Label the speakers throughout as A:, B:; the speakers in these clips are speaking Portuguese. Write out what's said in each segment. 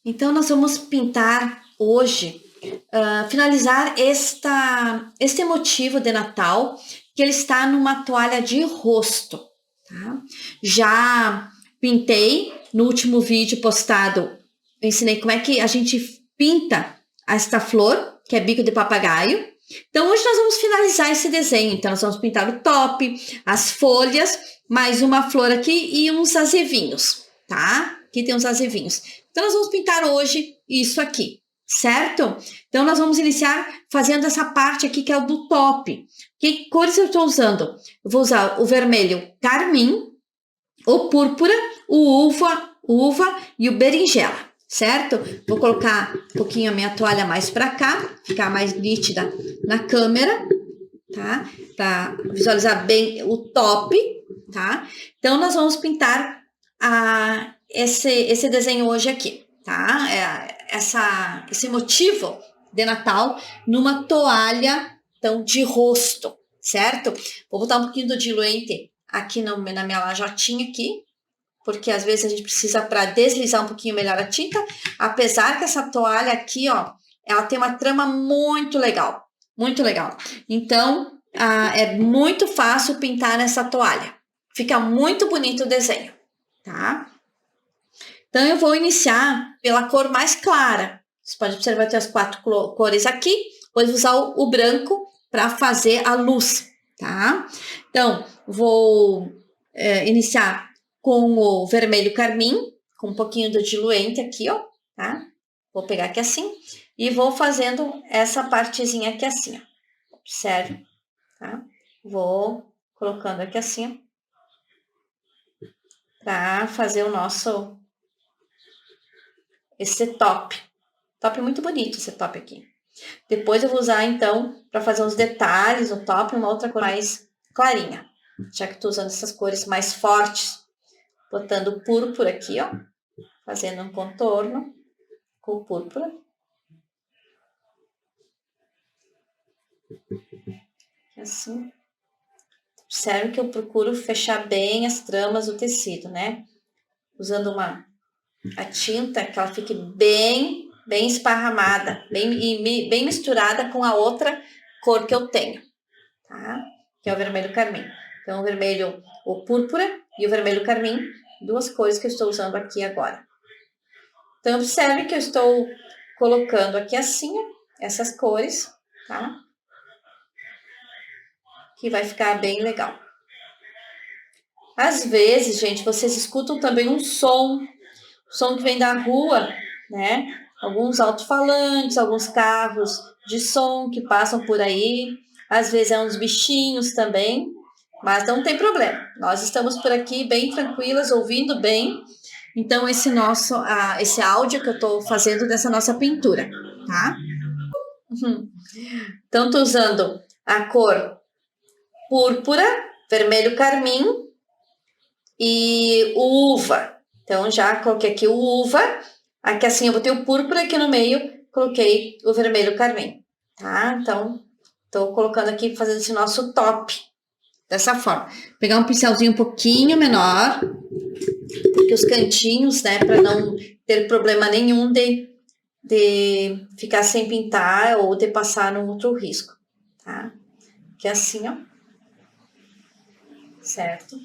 A: Então, nós vamos pintar hoje, finalizar este motivo de Natal, que ele está numa toalha de rosto, tá? Já pintei no último vídeo postado, eu ensinei como é que a gente pinta esta flor, que é bico de papagaio. Então, hoje nós vamos finalizar esse desenho. Então, nós vamos pintar o top, as folhas, mais uma flor aqui e uns azevinhos, tá? Aqui tem uns azevinhos. Então, nós vamos pintar hoje isso aqui, certo? Então, nós vamos iniciar fazendo essa parte aqui, que é o do top. Que cores eu estou usando? Eu vou usar o vermelho carmim, o púrpura, o uva e o berinjela, certo? Vou colocar um pouquinho a minha toalha mais para cá, ficar mais nítida na câmera, tá? Para visualizar bem o top, tá? Então, nós vamos pintar esse desenho hoje aqui, tá? Esse motivo de Natal numa toalha, então, de rosto, certo? Vou botar um pouquinho do diluente aqui na minha lajotinha aqui, porque às vezes a gente precisa para deslizar um pouquinho melhor a tinta, apesar que essa toalha aqui, ó, ela tem uma trama muito legal, muito legal. Então, é muito fácil pintar nessa toalha. Fica muito bonito o desenho, tá? Então, eu vou iniciar pela cor mais clara. Você pode observar que tem as 4 cores aqui. Vou usar o branco para fazer a luz, tá? Então, vou iniciar com o vermelho carmim, com um pouquinho do diluente aqui, ó, tá? Vou pegar aqui assim e vou fazendo essa partezinha aqui assim, ó. Observe, tá? Vou colocando aqui assim, ó, para fazer o nosso... esse top. Top muito bonito esse top aqui. Depois eu vou usar, então, para fazer uns detalhes no top, uma outra cor mais clarinha. Já que estou usando essas cores mais fortes. Botando o púrpura aqui, ó. Fazendo um contorno com o púrpura. Assim. Observe que eu procuro fechar bem as tramas do tecido, né? Usando a tinta, que ela fique bem esparramada, bem misturada com a outra cor que eu tenho, tá? Que é o vermelho carmim. Então, o púrpura e o vermelho carmim, duas cores que eu estou usando aqui agora. Então, observe que eu estou colocando aqui assim, essas cores, tá? Que vai ficar bem legal. Às vezes, gente, vocês escutam também um som que vem da rua, né? Alguns alto-falantes, alguns carros de som que passam por aí. Às vezes é uns bichinhos também, mas não tem problema. Nós estamos por aqui bem tranquilas, ouvindo bem. Então, esse áudio que eu estou fazendo dessa nossa pintura, tá? Então, estou usando a cor púrpura, vermelho carmim e o uva. Então, já coloquei aqui o uva. Aqui assim, eu botei o púrpura aqui no meio, coloquei o vermelho carmim, tá? Então, tô colocando aqui, fazendo esse nosso top. Dessa forma. Vou pegar um pincelzinho um pouquinho menor, porque os cantinhos, né, para não ter problema nenhum de ficar sem pintar ou de passar num outro risco, tá? Aqui assim, ó. Certo?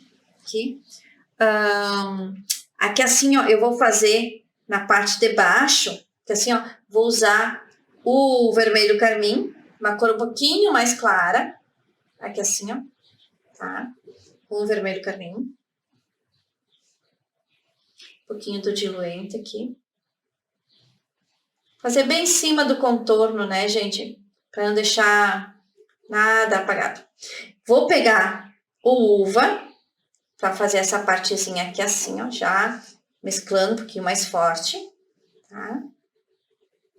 A: Aqui. Aqui assim, ó, eu vou fazer na parte de baixo, que assim, ó, vou usar o vermelho carmim, uma cor um pouquinho mais clara, aqui assim, ó, tá? Com o vermelho carmim. Um pouquinho do diluente aqui. Fazer bem em cima do contorno, né, gente? Para não deixar nada apagado. Vou pegar o uva, para fazer essa partezinha aqui assim, ó, já mesclando um pouquinho mais forte, tá?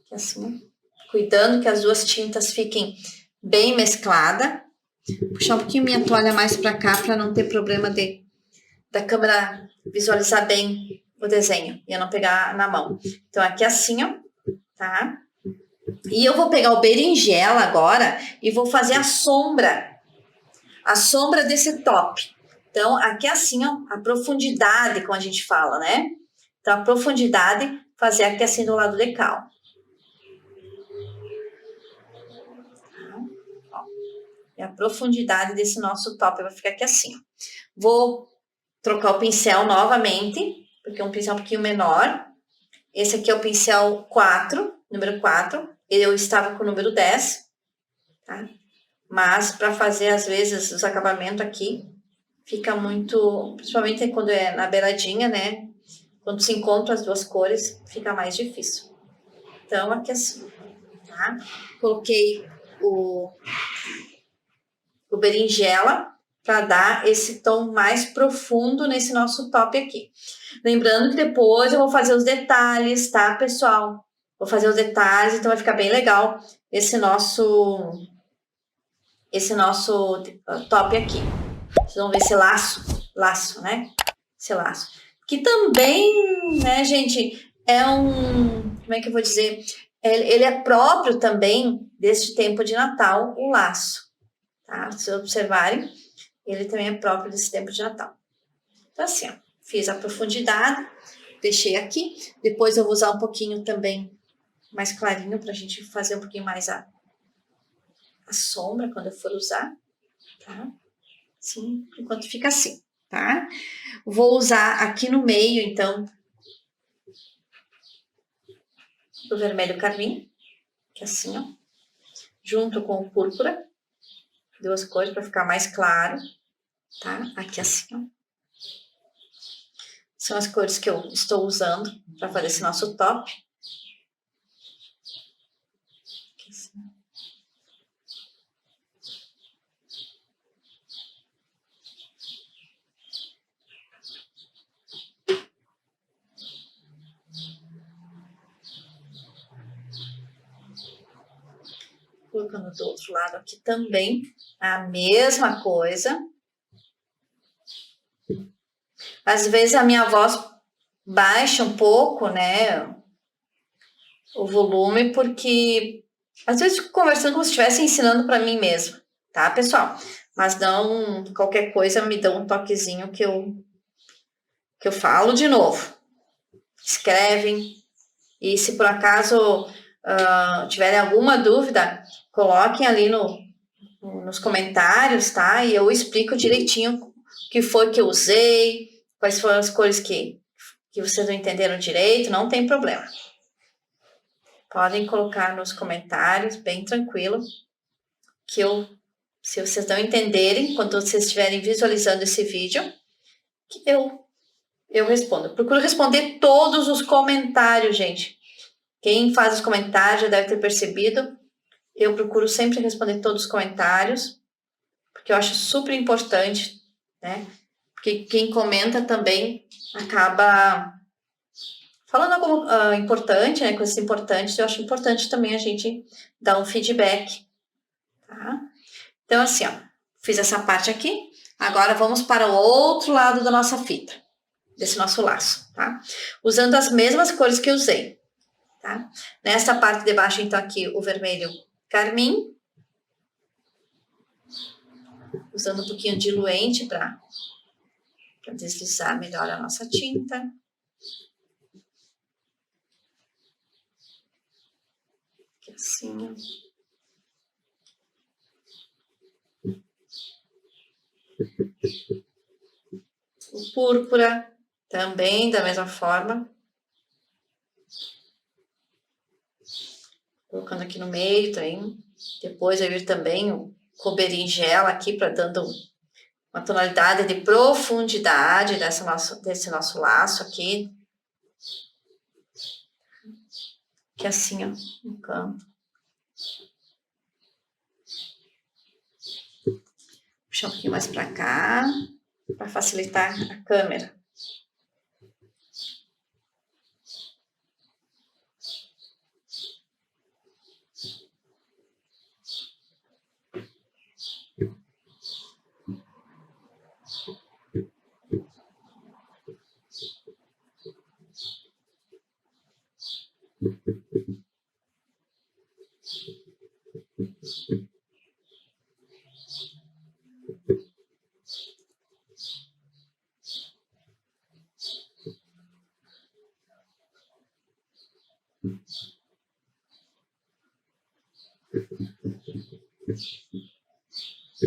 A: Aqui assim, cuidando que as duas tintas fiquem bem mescladas. Puxar um pouquinho minha toalha mais para cá, para não ter problema da câmera visualizar bem o desenho e eu não pegar na mão. Então, aqui assim, ó, tá? E eu vou pegar o berinjela agora e vou fazer a a sombra desse top. Então, aqui assim, ó, a profundidade, como a gente fala, né? Então, a profundidade, fazer aqui assim do lado de cá, ó. E a profundidade desse nosso top vai ficar aqui assim, ó. Vou trocar o pincel novamente, porque é um pincel um pouquinho menor. Esse aqui é o pincel 4, número 4. Eu estava com o número 10, tá? Mas para fazer, às vezes, os acabamentos aqui, fica muito... Principalmente quando é na beiradinha, né? Quando se encontram as duas cores, fica mais difícil. Então, aqui assim, tá? Coloquei o berinjela para dar esse tom mais profundo nesse nosso top aqui. Lembrando que depois eu vou fazer os detalhes, tá, pessoal? Vou fazer os detalhes, então vai ficar bem legal esse nosso top aqui. Vocês vão ver esse laço, né? Esse laço. Que também, né, gente, é um... Como é que eu vou dizer? Ele é próprio também deste tempo de Natal, o laço. Tá? Se observarem, ele também é próprio desse tempo de Natal. Então, assim, ó, fiz a profundidade, deixei aqui. Depois eu vou usar um pouquinho também mais clarinho para a gente fazer um pouquinho mais a sombra quando eu for usar, tá? Assim, enquanto fica assim, tá? Vou usar aqui no meio, então, o vermelho carmim, que é assim, ó, junto com o púrpura, duas cores para ficar mais claro, tá? Aqui assim, ó. São as cores que eu estou usando para fazer esse nosso top. Aqui assim. Colocando do outro lado aqui também a mesma coisa. Às vezes a minha voz baixa um pouco, né, o volume, porque às vezes eu fico conversando como se estivesse ensinando para mim mesma, tá, pessoal? Mas não, qualquer coisa me dá um toquezinho que eu falo de novo. Escrevem, e se por acaso tiverem alguma dúvida, coloquem ali nos comentários, tá? E eu explico direitinho o que foi que eu usei, quais foram as cores que vocês não entenderam direito, não tem problema. Podem colocar nos comentários, bem tranquilo, que se vocês não entenderem, quando vocês estiverem visualizando esse vídeo, que eu respondo. Procuro responder todos os comentários, gente. Quem faz os comentários já deve ter percebido. Eu procuro sempre responder todos os comentários, porque eu acho super importante, né? Porque quem comenta também acaba falando algo importante, né? Coisas importantes. Eu acho importante também a gente dar um feedback, tá? Então, assim, ó, fiz essa parte aqui. Agora vamos para o outro lado da nossa fita, desse nosso laço, tá? Usando as mesmas cores que eu usei, tá? Nessa parte de baixo, então, aqui o vermelho carmim, usando um pouquinho diluente para deslizar melhor a nossa tinta. Aqui assim. O púrpura, também da mesma forma. Colocando aqui no meio também. Depois eu vir também o berinjela aqui para dando uma tonalidade de profundidade desse nosso laço aqui. Que assim, ó, no canto. Puxar um pouquinho mais para cá, para facilitar a câmera.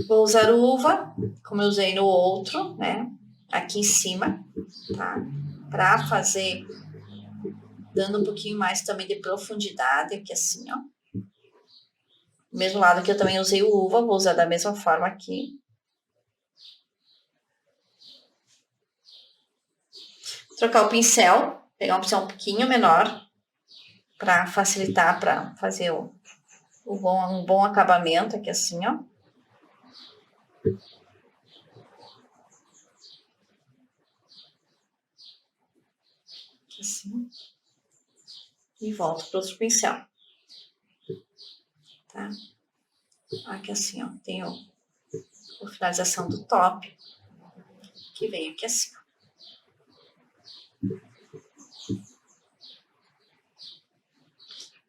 A: Vou usar uva, como eu usei no outro, né? Aqui em cima, tá? Pra fazer, dando um pouquinho mais também de profundidade aqui assim, ó. Do mesmo lado que eu também usei o uva, vou usar da mesma forma aqui. Trocar o pincel, pegar um pincel um pouquinho menor, para facilitar, para fazer um bom acabamento aqui assim, ó. Aqui assim. E volto para outro pincel. Tá? Aqui assim, ó. Tenho a finalização do top, que vem aqui assim, ó.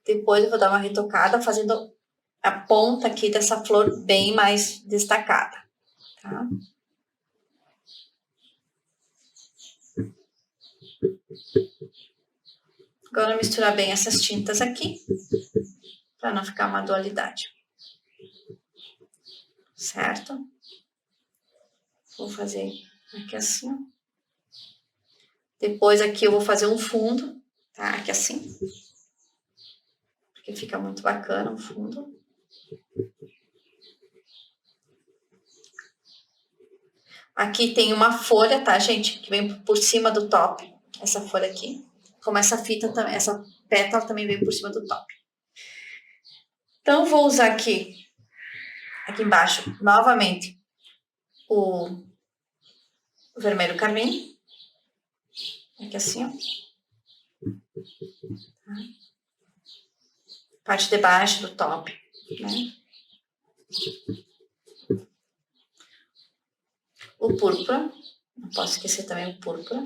A: Depois eu vou dar uma retocada fazendo a ponta aqui dessa flor bem mais destacada, tá? Agora misturar bem essas tintas aqui, para não ficar uma dualidade. Certo? Vou fazer aqui assim, ó. Depois aqui eu vou fazer um fundo, tá? Aqui assim. Porque fica muito bacana o fundo. Aqui tem uma folha, tá, gente? Que vem por cima do top. Essa folha aqui. Como essa fita também, essa pétala também vem por cima do top. Então, vou usar aqui embaixo, novamente, o vermelho carmim. Aqui assim, ó. Parte de baixo do top, né? O púrpura. Não posso esquecer também o púrpura.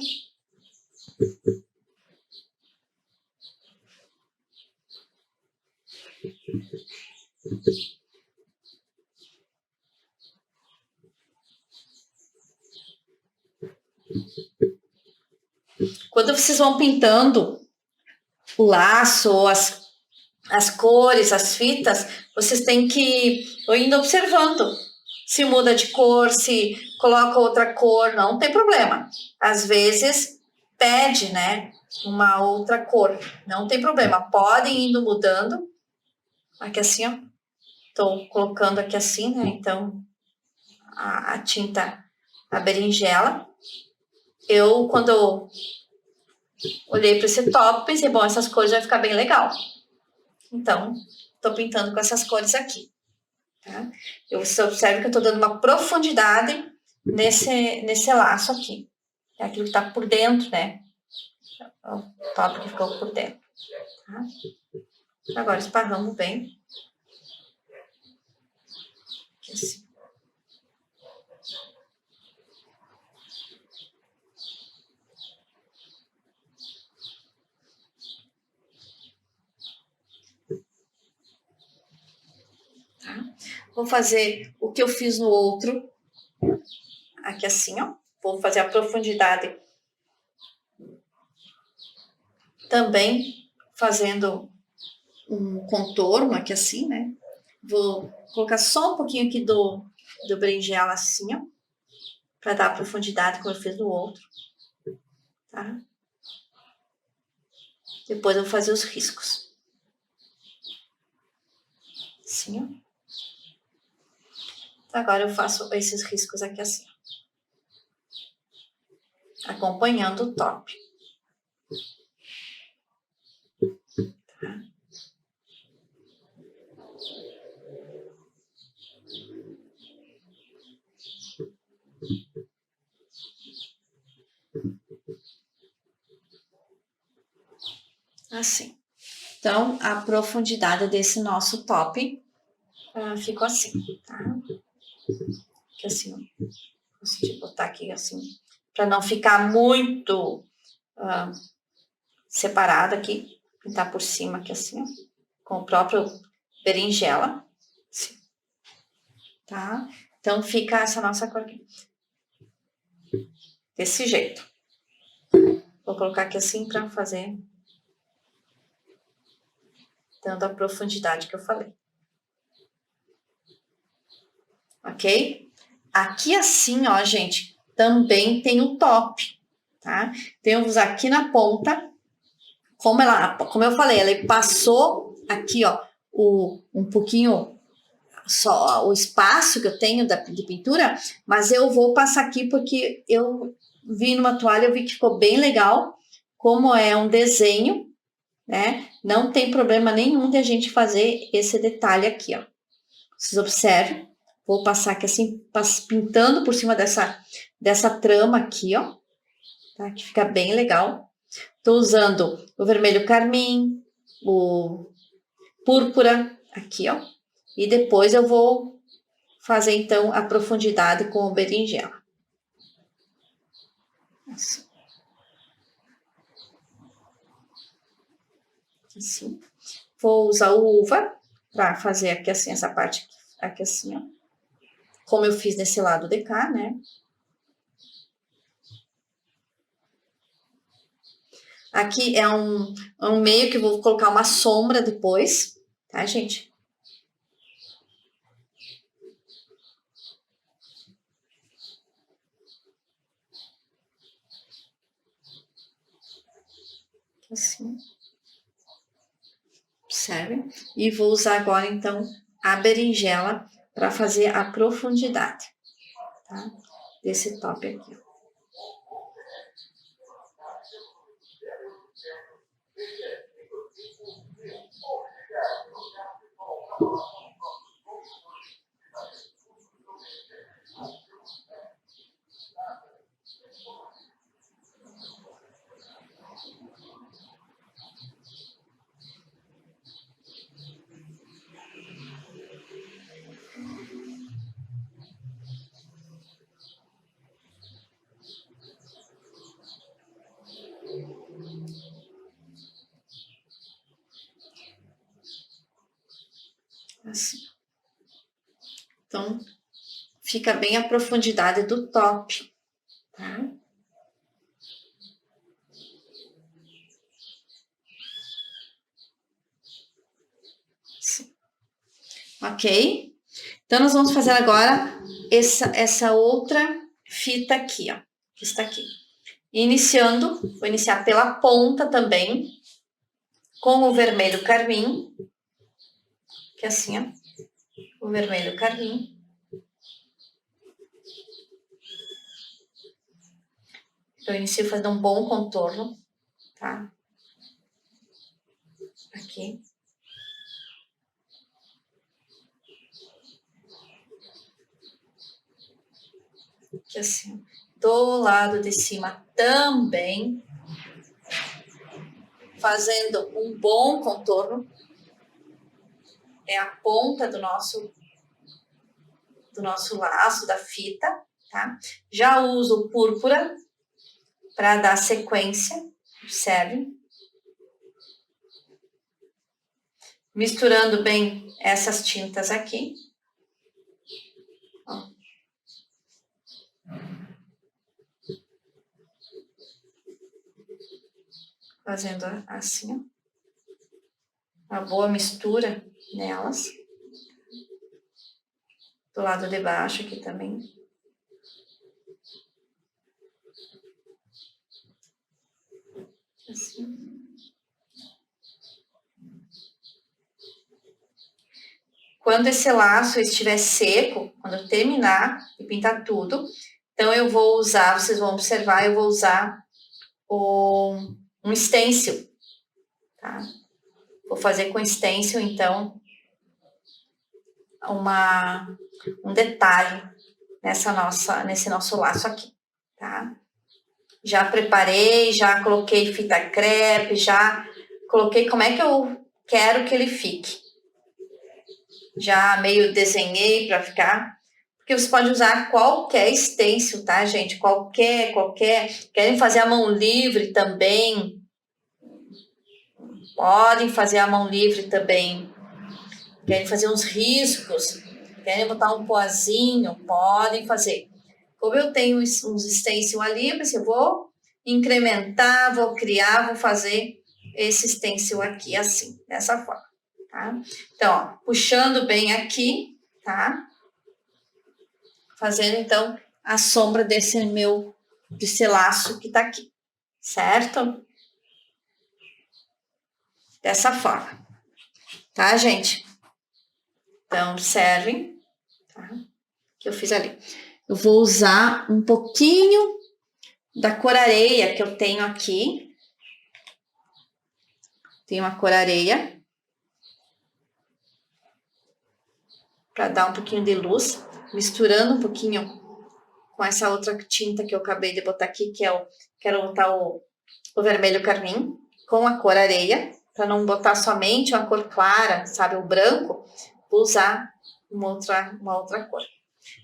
A: Quando vocês vão pintando o laço, as cores, as fitas, vocês têm que ir indo observando. Se muda de cor, se coloca outra cor, não tem problema. Às vezes pede, né, uma outra cor, não tem problema. Podem indo mudando. Aqui assim, ó. Tô colocando aqui assim, né, então a tinta, a berinjela. Quando eu olhei para esse top, pensei, bom, essas cores vai ficar bem legal. Então, tô pintando com essas cores aqui. Tá? Você observa que eu tô dando uma profundidade nesse laço aqui. É aquilo que tá por dentro, né? O top que ficou por dentro. Tá? Agora esparramos bem. Aqui assim. Tá? Vou fazer o que eu fiz no outro. Aqui assim, ó. Vou fazer a profundidade também fazendo um contorno aqui assim, né? Vou colocar só um pouquinho aqui do berinjela assim, ó. Pra dar a profundidade como eu fiz no outro. Tá? Depois eu vou fazer os riscos. Assim, ó. Agora eu faço esses riscos aqui assim. Acompanhando o top. Tá? Assim. Então, a profundidade desse nosso top ficou assim, tá? Aqui assim, ó. Consegui botar aqui assim, para não ficar muito separado aqui. Pintar por cima aqui assim, ó. Com o próprio berinjela. Assim. Tá? Então, fica essa nossa cor aqui. Desse jeito. Vou colocar aqui assim para fazer dando a profundidade que eu falei. ok? Aqui assim, ó, gente, também tem o top, tá? Temos aqui na ponta, como eu falei, ela passou aqui, ó, um pouquinho só o espaço que eu tenho de pintura, mas eu vou passar aqui porque eu vi numa toalha, eu vi que ficou bem legal, como é um desenho, né? Não tem problema nenhum de a gente fazer esse detalhe aqui, ó. Vocês observem, vou passar aqui assim, pintando por cima dessa trama aqui, ó, tá? Que fica bem legal. Tô usando o vermelho carmim, o púrpura aqui, ó. E depois eu vou fazer, então, a profundidade com o berinjela. Assim. Assim. Vou usar o uva para fazer aqui assim, essa parte aqui assim, ó. Como eu fiz nesse lado de cá, né? Aqui é um meio que eu vou colocar uma sombra depois, tá, gente? Assim. Observe. E vou usar agora, então, a berinjela para fazer a profundidade, tá? Desse top aqui, ó. Assim. Então, fica bem a profundidade do top, tá? Assim. Ok? Então, nós vamos fazer agora essa outra fita aqui, ó. Que está aqui. Iniciando, vou iniciar pela ponta também, com o vermelho carmim, que é assim, ó. O vermelho carmim. Eu inicio fazendo um bom contorno, tá? Aqui. Aqui assim. Do lado de cima também. Fazendo um bom contorno. É a ponta do nosso laço, da fita, tá? Já uso púrpura para dar sequência, observe. Misturando bem essas tintas aqui. Ó. Fazendo assim, ó. Uma boa mistura nelas. Do lado de baixo aqui também. Assim. Quando esse laço estiver seco, quando eu terminar de pintar tudo, então eu vou usar, vocês vão observar, eu vou usar um stencil, tá? Vou fazer com stencil, então, um detalhe nesse nosso laço aqui, tá? Já preparei, já coloquei fita crepe, já coloquei como é que eu quero que ele fique. Já meio desenhei para ficar, porque você pode usar qualquer stencil, tá, gente? Qualquer. Querem fazer a mão livre também? Podem fazer a mão livre também. Querem fazer uns riscos? Querem botar um pozinho? Podem fazer. Como eu tenho uns stencil ali, eu vou incrementar, vou criar, vou fazer esse stencil aqui assim, dessa forma, tá? Então, ó, puxando bem aqui, tá? fazendo então a sombra desse laço que tá aqui, certo? Dessa forma, tá, gente? Então, observem, tá? Que eu fiz ali. Eu vou usar um pouquinho da cor areia que eu tenho aqui. Tem uma cor areia. Para dar um pouquinho de luz, misturando um pouquinho com essa outra tinta que eu acabei de botar aqui, que é quero botar o vermelho carmim com a cor areia, para não botar somente uma cor clara, sabe, o branco, vou usar uma outra cor.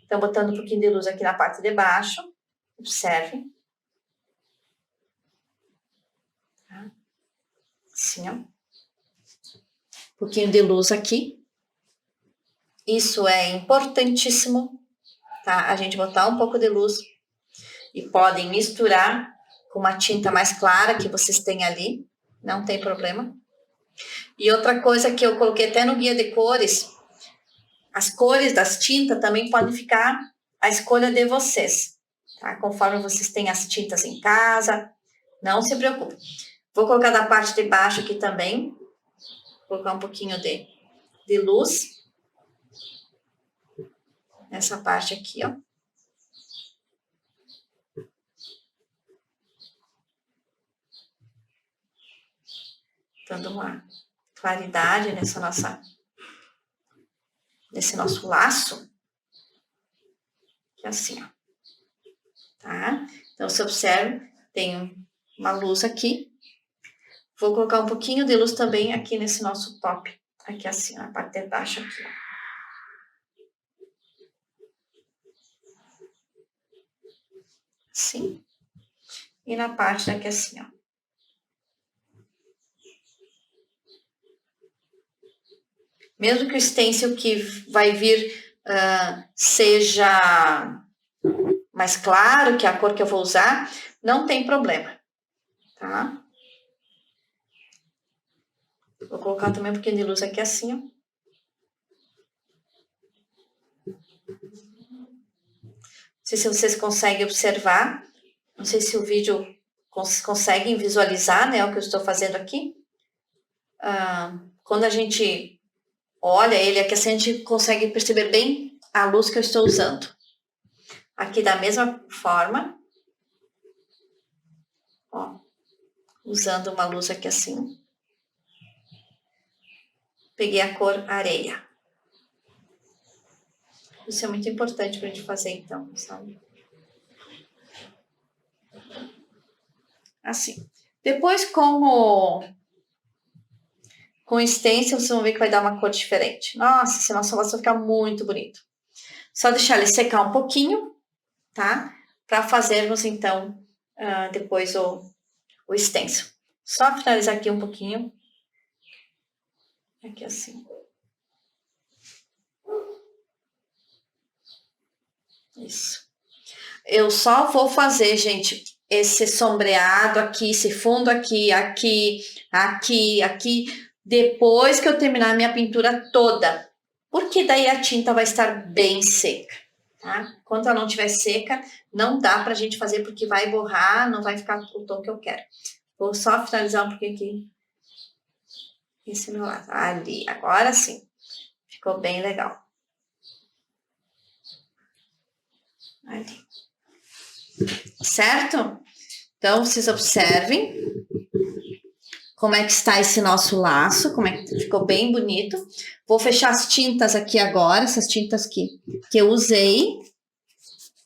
A: Então, botando um pouquinho de luz aqui na parte de baixo, observe. Tá? Assim, ó. Um pouquinho de luz aqui. Isso é importantíssimo, tá? A gente botar um pouco de luz e podem misturar com uma tinta mais clara que vocês têm ali, não tem problema. E outra coisa que eu coloquei até no guia de cores, as cores das tintas também podem ficar a escolha de vocês, tá? Conforme vocês têm as tintas em casa, não se preocupe. Vou colocar da parte de baixo aqui também, vou colocar um pouquinho de luz. Nessa parte aqui, ó. Dando uma claridade nesse nosso laço. Que é assim, ó. Tá? Então, você observa, tem uma luz aqui. Vou colocar um pouquinho de luz também aqui nesse nosso top. Aqui assim, na parte de baixo aqui, ó. Assim. E na parte daqui assim, ó. Mesmo que o stencil que vai vir seja mais claro, que é a cor que eu vou usar, não tem problema, tá? Vou colocar também um pouquinho de luz aqui assim, ó. Não sei se vocês conseguem observar, não sei se o vídeo conseguem visualizar, né, o que eu estou fazendo aqui. Quando a gente olha ele aqui assim, a gente consegue perceber bem a luz que eu estou usando. Aqui da mesma forma, ó, usando uma luz aqui assim. Peguei a cor areia. Isso é muito importante pra gente fazer então, sabe? Assim. Depois com o stencil, vocês vão ver que vai dar uma cor diferente. Nossa, esse nosso laço vai ficar muito bonito. Só deixar ele secar um pouquinho, tá? Para fazermos, então, depois o stencil. Só finalizar aqui um pouquinho. Aqui assim. Isso. Eu só vou fazer, gente, esse sombreado aqui, esse fundo aqui, depois que eu terminar a minha pintura toda. Porque daí a tinta vai estar bem seca, tá? Enquanto ela não estiver seca, não dá pra gente fazer porque vai borrar, não vai ficar o tom que eu quero. Vou só finalizar um pouquinho aqui. Esse meu lado. Ali, agora sim. Ficou bem legal. Ali. Certo? Então, vocês observem como é que está esse nosso laço, como é que ficou bem bonito. Vou fechar as tintas aqui agora, essas tintas que eu usei,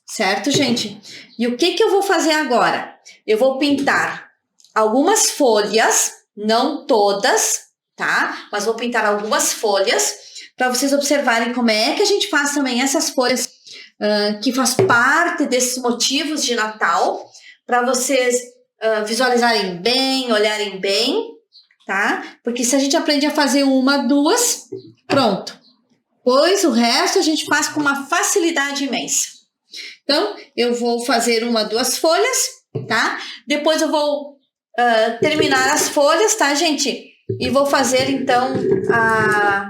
A: certo, gente? E o que eu vou fazer agora? Eu vou pintar algumas folhas, não todas, tá? Mas vou pintar algumas folhas para vocês observarem como é que a gente faz também essas folhas que faz parte desses motivos de Natal, para vocês visualizarem bem, olharem bem, tá? Porque se a gente aprende a fazer uma, duas, pronto. Pois o resto a gente faz com uma facilidade imensa. Então, eu vou fazer uma, duas folhas, tá? Depois eu vou terminar as folhas, tá, gente? E vou fazer, então,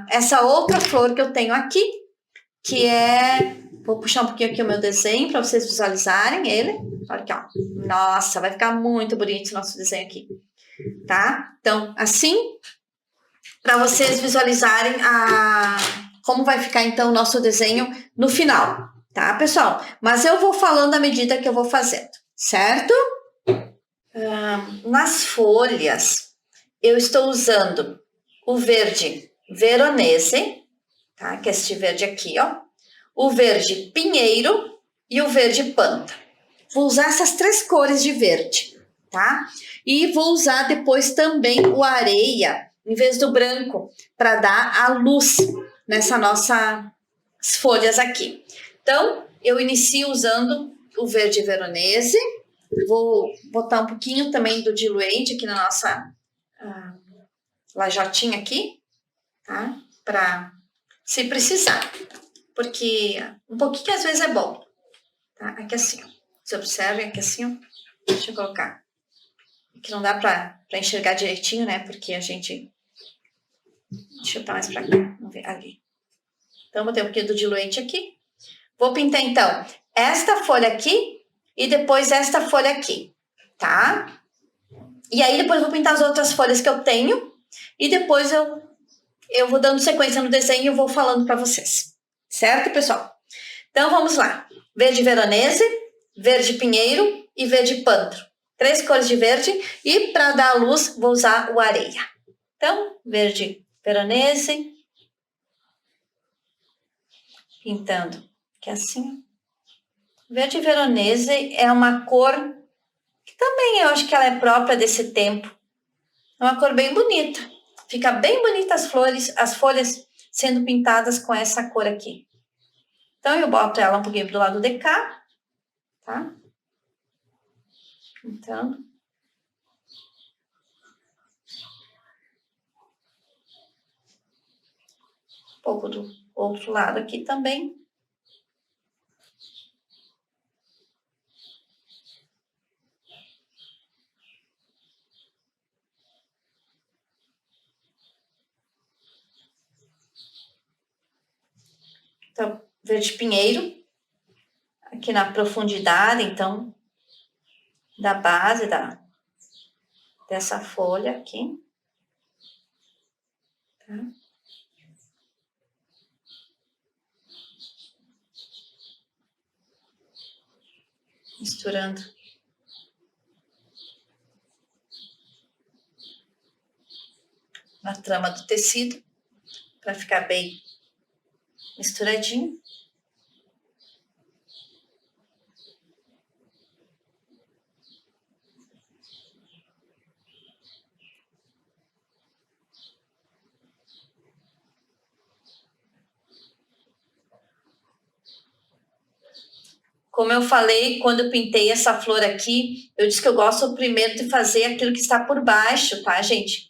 A: essa outra flor que eu tenho aqui, que é Vou puxar um pouquinho aqui o meu desenho para vocês visualizarem ele. Olha aqui, ó. Nossa, vai ficar muito bonito esse nosso desenho aqui, tá? Então, assim, para vocês visualizarem como vai ficar, então, o nosso desenho no final, tá, pessoal? Mas eu vou falando à medida que eu vou fazendo, certo? Nas folhas, eu estou usando o verde veronese, tá? Que é este verde aqui, ó. O verde pinheiro e o verde panta. Vou usar essas 3 cores de verde, tá? E vou usar depois também o areia, em vez do branco, para dar a luz nessa nossas folhas aqui. Então, eu inicio usando o verde veronese. Vou botar um pouquinho também do diluente aqui na nossa lajotinha aqui, tá? Para se precisar, porque um pouquinho às vezes é bom, tá? Aqui assim, ó. Vocês observem aqui assim, ó. Deixa eu colocar. Aqui não dá para enxergar direitinho, né? Porque a gente... Deixa eu botar mais para cá. Vamos ver ali. Então, botei um pouquinho do diluente aqui. Vou pintar, então, esta folha aqui e depois esta folha aqui, tá? E aí, depois vou pintar as outras folhas que eu tenho e depois eu vou dando sequência no desenho e eu vou falando para vocês. Certo, pessoal? Então, vamos lá. Verde veronese, verde pinheiro e verde pantro. 3 cores de verde e para dar a luz vou usar o areia. Então, verde veronese, pintando aqui assim. Verde veronese é uma cor que também eu acho que ela é própria desse tempo. É uma cor bem bonita. Fica bem bonita as folhas sendo pintadas com essa cor aqui. Então, eu boto ela um pouquinho do lado de cá, tá? Pintando. Um pouco do outro lado aqui também. Então, verde pinheiro, aqui na profundidade, então, da base dessa folha aqui. Tá? Misturando. Na trama do tecido, para ficar bem misturadinho. Como eu falei, quando eu pintei essa flor aqui, eu disse que eu gosto primeiro de fazer aquilo que está por baixo, tá, gente?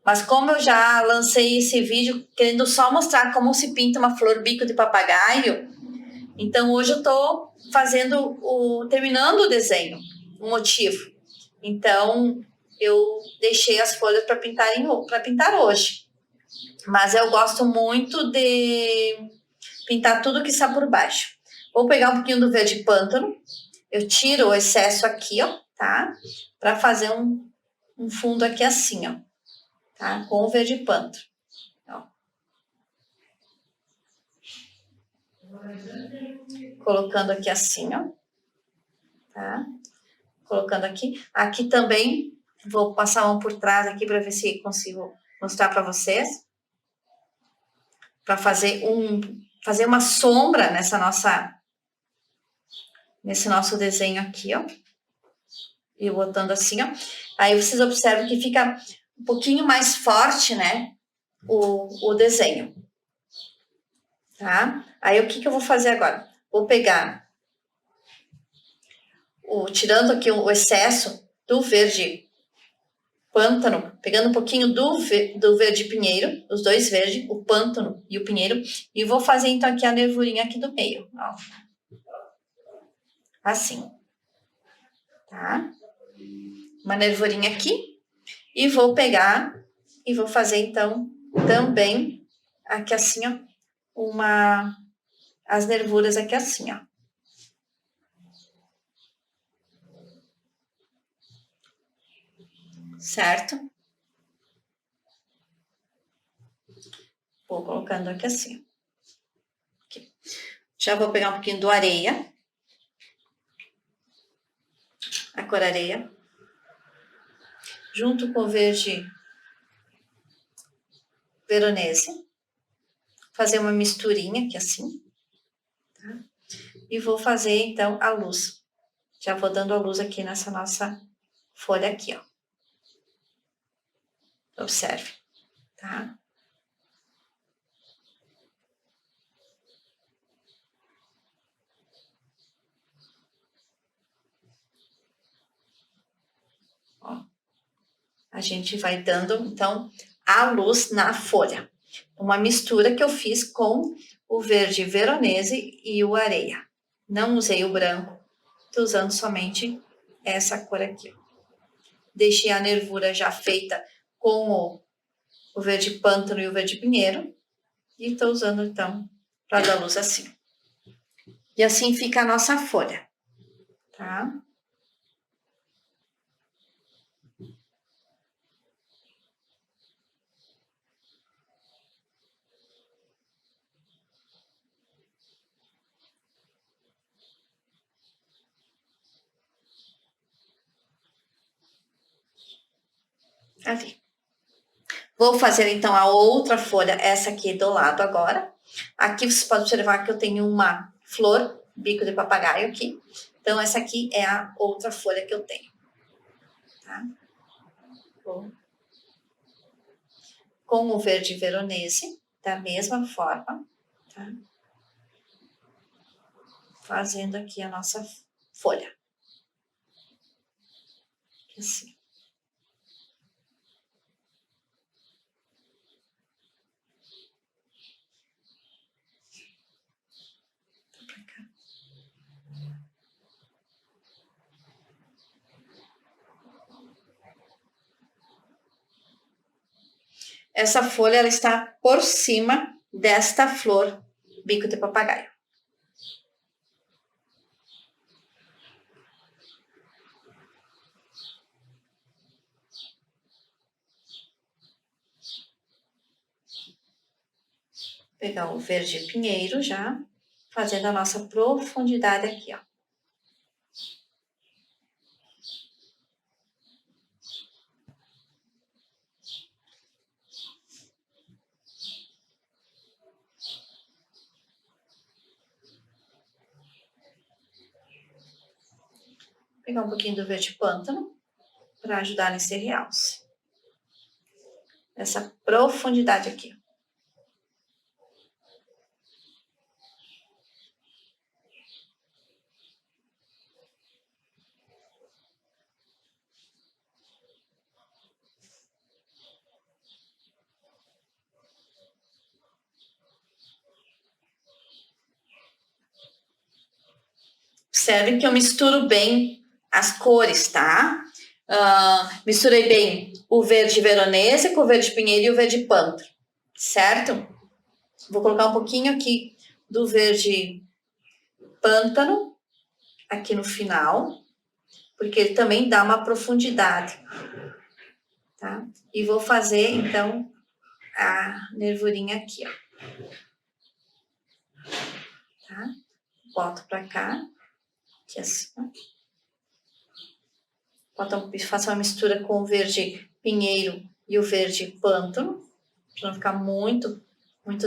A: Mas como eu já lancei esse vídeo querendo só mostrar como se pinta uma flor bico de papagaio, então hoje eu tô terminando o desenho, o motivo. Então eu deixei as folhas para pintar hoje. Mas eu gosto muito de pintar tudo que está por baixo. Vou pegar um pouquinho do verde pântano. Eu tiro o excesso aqui, ó, tá? Para fazer um fundo aqui assim, ó. Tá? Com o verde pântano. Ó. Colocando aqui assim, ó. Tá? Colocando aqui. Aqui também, vou passar a mão por trás aqui para ver se consigo mostrar para vocês. Para fazer uma sombra nesse nosso desenho aqui, ó. E botando assim, ó. Aí vocês observam que fica um pouquinho mais forte, né? O desenho. Tá? Aí o que eu vou fazer agora? Vou pegar, tirando aqui o excesso do verde pântano, pegando um pouquinho do verde pinheiro, os dois verdes, o pântano e o pinheiro, e vou fazer então aqui a nervurinha aqui do meio, ó. Assim. Tá? Uma nervurinha aqui, e vou pegar e vou fazer então também aqui assim, ó, as nervuras aqui assim, ó. Certo? Vou colocando aqui assim. Aqui. Já vou pegar um pouquinho do areia. A cor areia. Junto com o verde veronese. Fazer uma misturinha aqui assim. Tá? E vou fazer, então, a luz. Já vou dando a luz aqui nessa nossa folha aqui, ó. Observe, tá? Ó. A gente vai dando, então, a luz na folha. Uma mistura que eu fiz com o verde veronese e o areia. Não usei o branco, tô usando somente essa cor aqui. Deixei a nervura já feita com o verde pântano e o verde pinheiro. E tô usando, então, para dar luz assim. E assim fica a nossa folha, tá? Ali. Vou fazer, então, a outra folha, essa aqui do lado agora. Aqui você pode observar que eu tenho uma flor, bico de papagaio aqui. Então, essa aqui é a outra folha que eu tenho. Tá? Com o verde veronese, da mesma forma, tá? Fazendo aqui a nossa folha. Assim. Essa folha ela está por cima desta flor bico de papagaio. Pegar o verde pinheiro já, fazendo a nossa profundidade aqui, ó. Pegar um pouquinho do verde pântano para ajudar nesse realce. Essa profundidade aqui. Observe que eu misturo bem as cores, tá? Misturei bem o verde veronese com o verde pinheiro e o verde pântano, certo? Vou colocar um pouquinho aqui do verde pântano aqui no final, porque ele também dá uma profundidade, tá? E vou fazer, então, a nervurinha aqui, ó. Tá? Boto pra cá, aqui assim, ó. Faço uma mistura com o verde pinheiro e o verde pântano, para não ficar muito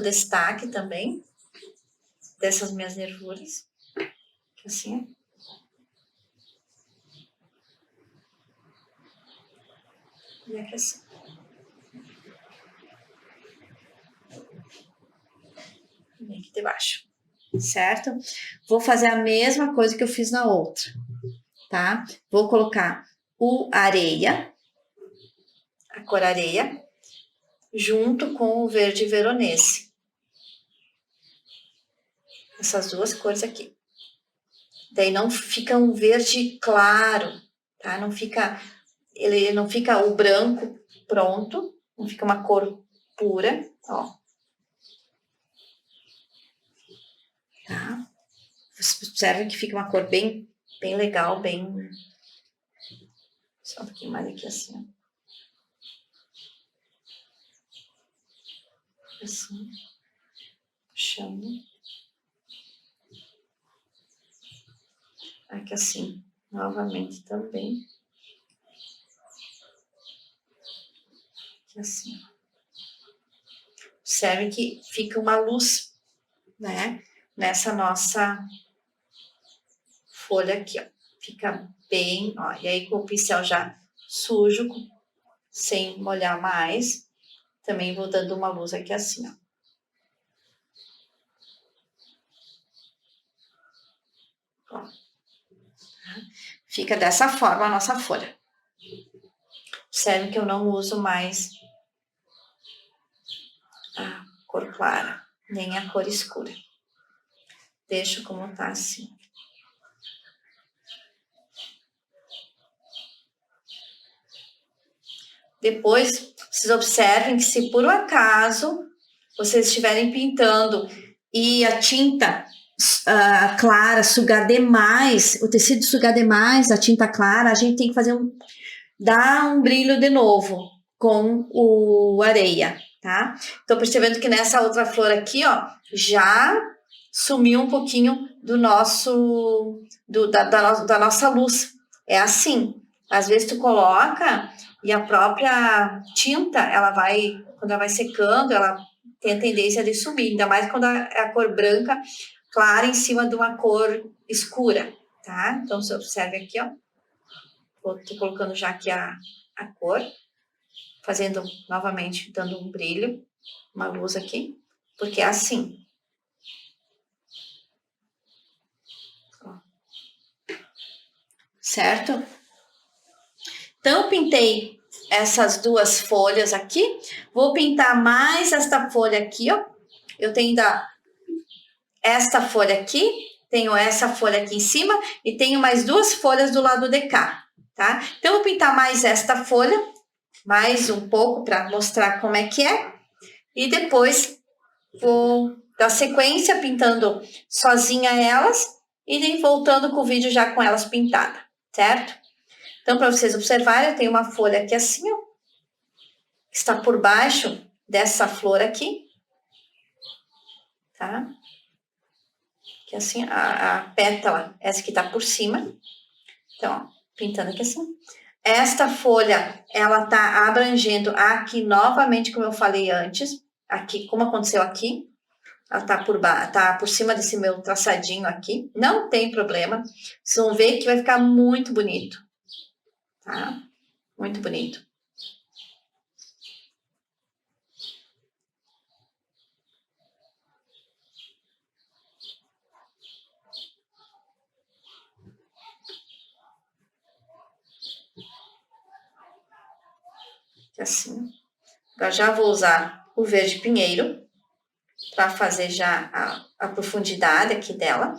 A: destaque também dessas minhas nervuras. Assim, ó. E aqui assim. E aqui debaixo, certo? Vou fazer a mesma coisa que eu fiz na outra, tá? Vou colocar o areia, a cor areia, junto com o verde veronese. Essas duas cores aqui. Daí não fica um verde claro, tá? Não fica, ele não fica o branco pronto, não fica uma cor pura, ó. tá? Vocês observam que fica uma cor bem legal, bem... Só um pouquinho mais aqui assim, ó. Assim, puxando. Aqui assim, novamente também. Aqui assim. Observe que fica uma luz, né? Nessa nossa folha aqui, ó. Fica bem, ó. E aí com o pincel já sujo, sem molhar mais, também vou dando uma luz aqui assim, ó. Ó. Fica dessa forma a nossa folha. Observe que eu não uso mais a cor clara, nem a cor escura. Deixo como tá assim. Depois, vocês observem que se por um acaso vocês estiverem pintando e a tinta clara sugar demais, o tecido sugar demais a tinta clara, a gente tem que fazer dar um brilho de novo com o areia, tá? Tô percebendo que nessa outra flor aqui, ó, já sumiu um pouquinho do nosso, da nossa luz. É assim, às vezes tu coloca e a própria tinta, quando ela vai secando, ela tem a tendência de sumir, ainda mais quando é a cor branca clara em cima de uma cor escura, tá? Então, você observe aqui, ó. Tô colocando já aqui a cor, fazendo novamente, dando um brilho, uma luz aqui, porque é assim. Ó. Certo? Então, eu pintei essas duas folhas aqui, vou pintar mais esta folha aqui, ó. Eu tenho esta folha aqui, tenho essa folha aqui em cima e tenho mais duas folhas do lado de cá, tá? Então, eu vou pintar mais esta folha, mais um pouco para mostrar como é que é. E depois vou dar sequência pintando sozinha elas e voltando com o vídeo já com elas pintadas, certo? Então, para vocês observarem, eu tenho uma folha aqui assim, ó, que está por baixo dessa flor aqui, tá? Que assim, a pétala, essa que está por cima. Então, ó, pintando aqui assim. Esta folha, ela tá abrangendo aqui novamente, como eu falei antes, aqui, como aconteceu aqui. Ela tá por cima desse meu traçadinho aqui. Não tem problema. Vocês vão ver que vai ficar muito bonito. Tá? Muito bonito. Assim. Agora já vou usar o verde pinheiro para fazer já a profundidade aqui dela.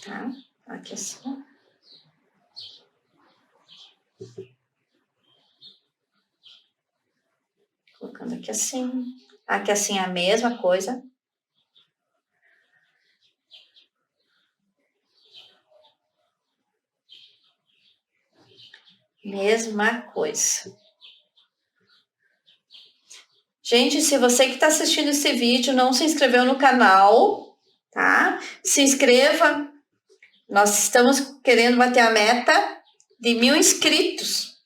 A: Tá? Aqui assim. Colocando aqui assim. Aqui assim a mesma coisa. Mesma coisa. Gente, se você que está assistindo esse vídeo não se inscreveu no canal, tá? Se inscreva. Nós estamos querendo bater a meta de 1000 inscritos.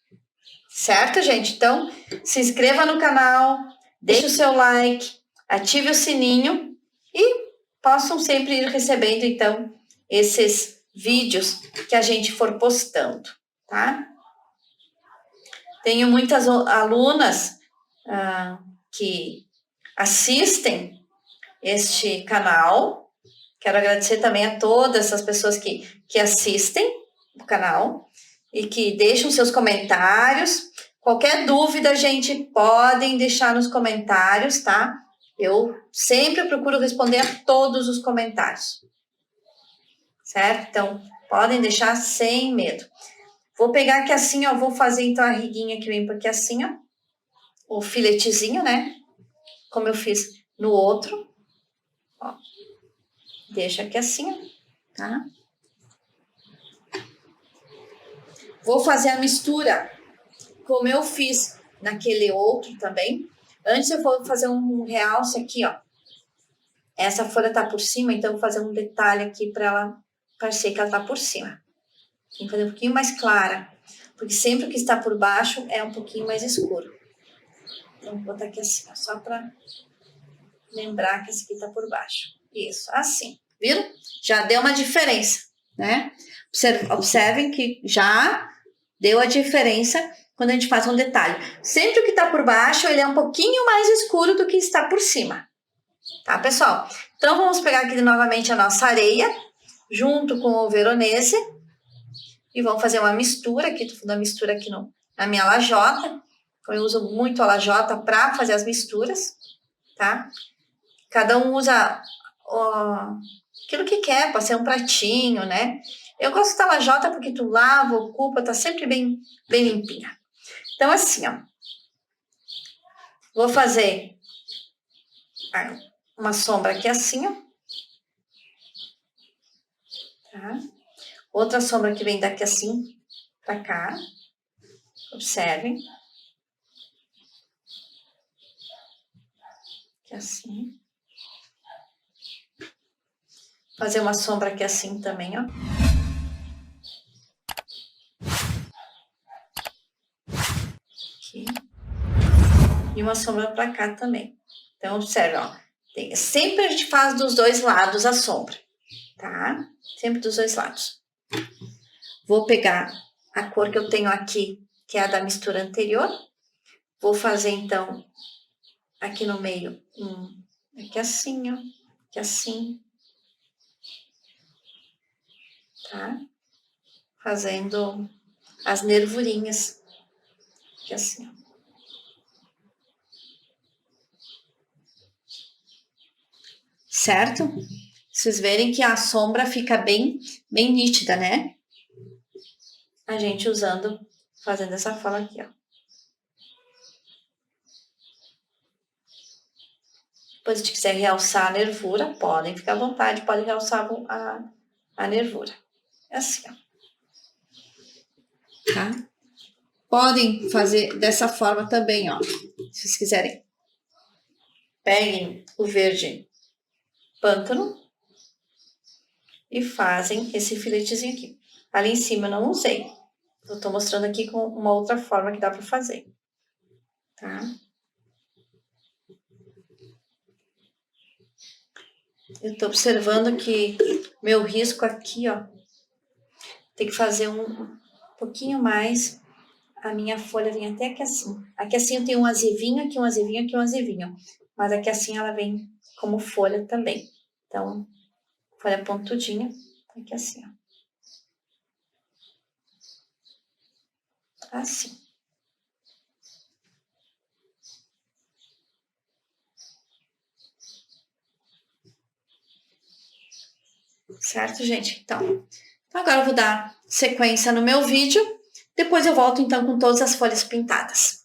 A: Certo, gente? Então, se inscreva no canal, deixe o seu like, ative o sininho e possam sempre ir recebendo, então, esses vídeos que a gente for postando, tá? Tenho muitas alunas que assistem este canal. Quero agradecer também a todas as pessoas que assistem o canal e que deixam seus comentários. Qualquer dúvida, gente, podem deixar nos comentários, tá? Eu sempre procuro responder a todos os comentários. Certo? Então, podem deixar sem medo. Vou pegar aqui assim, ó, vou fazer então a riguinha que vem aqui assim, ó. O filetezinho, né? Como eu fiz no outro. Ó. Deixa aqui assim, tá? Vou fazer a mistura como eu fiz naquele outro também. Antes eu vou fazer um realce aqui, ó. Essa folha tá por cima, então eu vou fazer um detalhe aqui para ela parecer que ela tá por cima. Tem que fazer um pouquinho mais clara, porque sempre o que está por baixo é um pouquinho mais escuro. Então vou botar aqui assim, ó, só para lembrar que esse aqui tá por baixo. Isso, assim. Viram? Já deu uma diferença, né? Observem que já deu a diferença quando a gente faz um detalhe. Sempre o que tá por baixo, ele é um pouquinho mais escuro do que está por cima. Tá, pessoal? Então, vamos pegar aqui novamente a nossa areia, junto com o veronese, e vamos fazer uma mistura aqui. Tô fazendo a mistura aqui na minha lajota. Eu uso muito a lajota para fazer as misturas, tá? Cada um usa aquilo que quer, pode ser um pratinho, né? Eu gosto da lajota porque tu lava, ocupa, tá sempre bem limpinha. Então, assim, ó. Vou fazer uma sombra aqui assim, ó. Tá? Outra sombra que vem daqui assim pra cá. Observem. Aqui assim. Fazer uma sombra aqui assim também, ó. Aqui. E uma sombra pra cá também. Então, observe, ó. Sempre a gente faz dos dois lados a sombra, tá? Sempre dos dois lados. Vou pegar a cor que eu tenho aqui, que é a da mistura anterior. Vou fazer, então, aqui no meio, aqui assim, ó. Aqui assim. Tá? Fazendo as nervurinhas. Aqui assim, ó. Certo? Vocês verem que a sombra fica bem nítida, né? A gente fazendo dessa forma aqui, ó. Depois, se quiser realçar a nervura, podem ficar à vontade, podem realçar a nervura. É assim, ó. Tá? Podem fazer dessa forma também, ó. Se vocês quiserem. Peguem o verde pântano e fazem esse filetezinho aqui. Ali em cima eu não usei. Eu tô mostrando aqui com uma outra forma que dá pra fazer. Tá? Eu tô observando que meu risco aqui, ó, tem que fazer um pouquinho mais. A minha folha vem até aqui assim. Aqui assim eu tenho um azevinho, aqui um azevinho, aqui um azevinho. Mas aqui assim ela vem como folha também. Então, folha pontudinha, aqui assim, ó. Assim. Certo, gente? Então agora eu vou dar sequência no meu vídeo. Depois eu volto, então, com todas as folhas pintadas.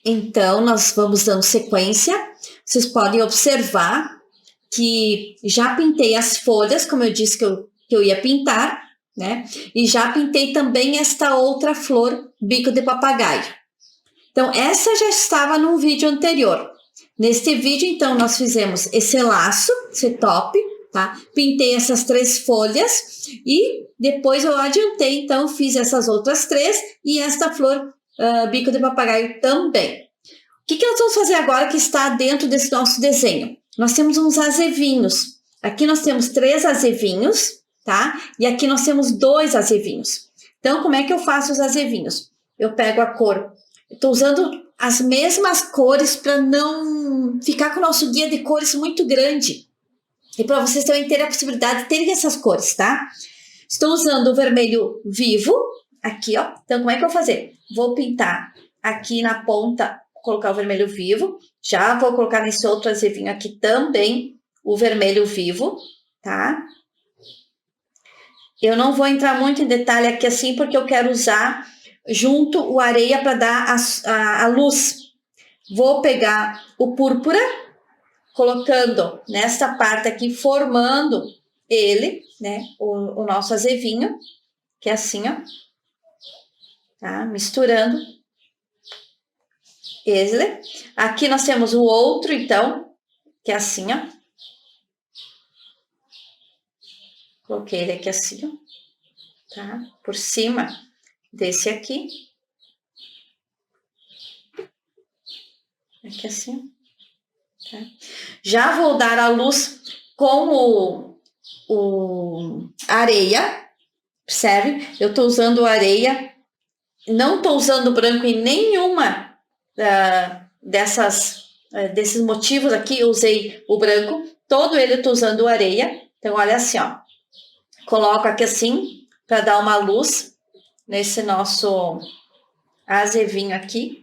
A: Então, nós vamos dando sequência. Vocês podem observar que já pintei as folhas, como eu disse que eu ia pintar, né? E já pintei também esta outra flor, bico de papagaio. Então, essa já estava no vídeo anterior. Neste vídeo, então, nós fizemos esse laço, esse top, tá? Pintei essas 3 folhas e depois eu adiantei, então, fiz essas outras 3 e esta flor bico de papagaio também. O que nós vamos fazer agora que está dentro desse nosso desenho? Nós temos uns azevinhos. Aqui nós temos 3 azevinhos, tá? E aqui nós temos 2 azevinhos. Então, como é que eu faço os azevinhos? Eu pego a cor, estou usando as mesmas cores para não ficar com o nosso guia de cores muito grande. E para vocês também terem a possibilidade de terem essas cores, tá? Estou usando o vermelho vivo, aqui, ó. Então, como é que eu vou fazer? Vou pintar aqui na ponta, colocar o vermelho vivo. Já vou colocar nesse outro azevinho aqui também o vermelho vivo, tá? Eu não vou entrar muito em detalhe aqui assim, porque eu quero usar junto o areia para dar a luz. Vou pegar o púrpura colocando nesta parte aqui, formando ele, né, o nosso azevinho, que é assim, ó, tá? Misturando ele. Aqui nós temos o outro, então, que é assim, ó. Coloquei ele aqui assim, ó, tá? Por cima desse aqui. Aqui assim, tá? Já vou dar a luz com o areia, percebe? Eu tô usando areia, não tô usando branco em nenhuma desses motivos aqui, eu usei o branco, todo ele eu tô usando areia. Então, olha assim, ó, coloco aqui assim, para dar uma luz nesse nosso azevinho aqui.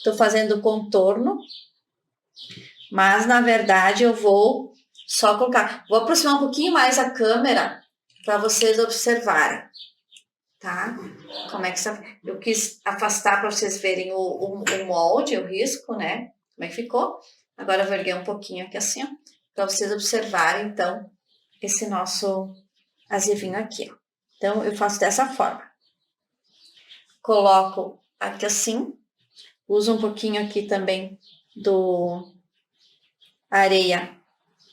A: Tô fazendo contorno, mas na verdade eu vou só colocar. Vou aproximar um pouquinho mais a câmera para vocês observarem, tá? Como é que está? Eu quis afastar para vocês verem o molde, o risco, né? Como é que ficou? Agora eu vou erguer um pouquinho aqui assim, ó, para vocês observarem, então, esse nosso azevinho aqui, ó. Então, eu faço dessa forma. Coloco aqui assim, uso um pouquinho aqui também do areia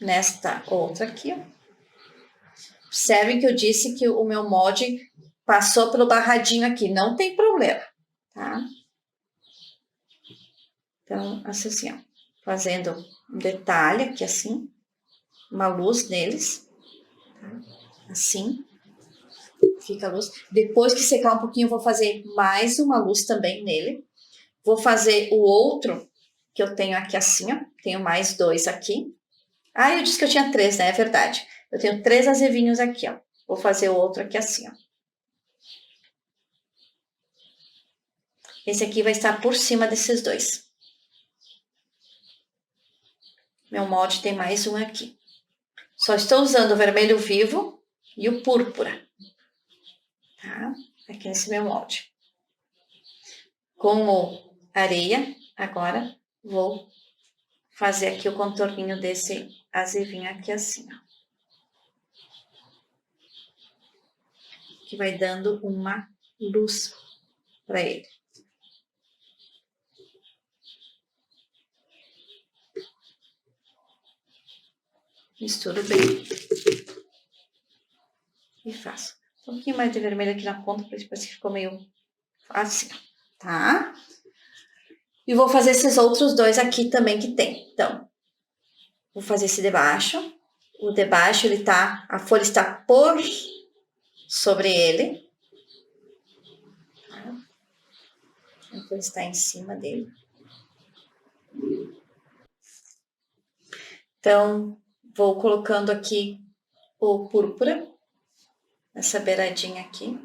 A: nesta outra aqui, ó. Observem que eu disse que o meu molde passou pelo barradinho aqui, não tem problema, tá? Então, assim, ó, fazendo um detalhe aqui assim, uma luz neles, tá? Assim, fica a luz. Depois que secar um pouquinho, eu vou fazer mais uma luz também nele. Vou fazer o outro que eu tenho aqui assim, ó, tenho mais dois aqui. Ah, eu disse que eu tinha três, né? É verdade. Eu tenho 3 azevinhos aqui, ó. Vou fazer o outro aqui assim, ó. Esse aqui vai estar por cima desses dois. Meu molde tem mais um aqui. Só estou usando o vermelho vivo e o púrpura, tá? Aqui nesse meu molde. Com o areia, agora vou fazer aqui o contorninho desse azevinho aqui assim, ó. Que vai dando uma luz para ele. Misturo bem e faço. Um pouquinho mais de vermelho aqui na ponta, porque parece que ficou meio assim, tá? E vou fazer esses outros dois aqui também que tem. Então, vou fazer esse de baixo. O de baixo, ele tá, a folha está por sobre ele. Tá? A folha está em cima dele. Então, vou colocando aqui o púrpura, nessa beiradinha aqui.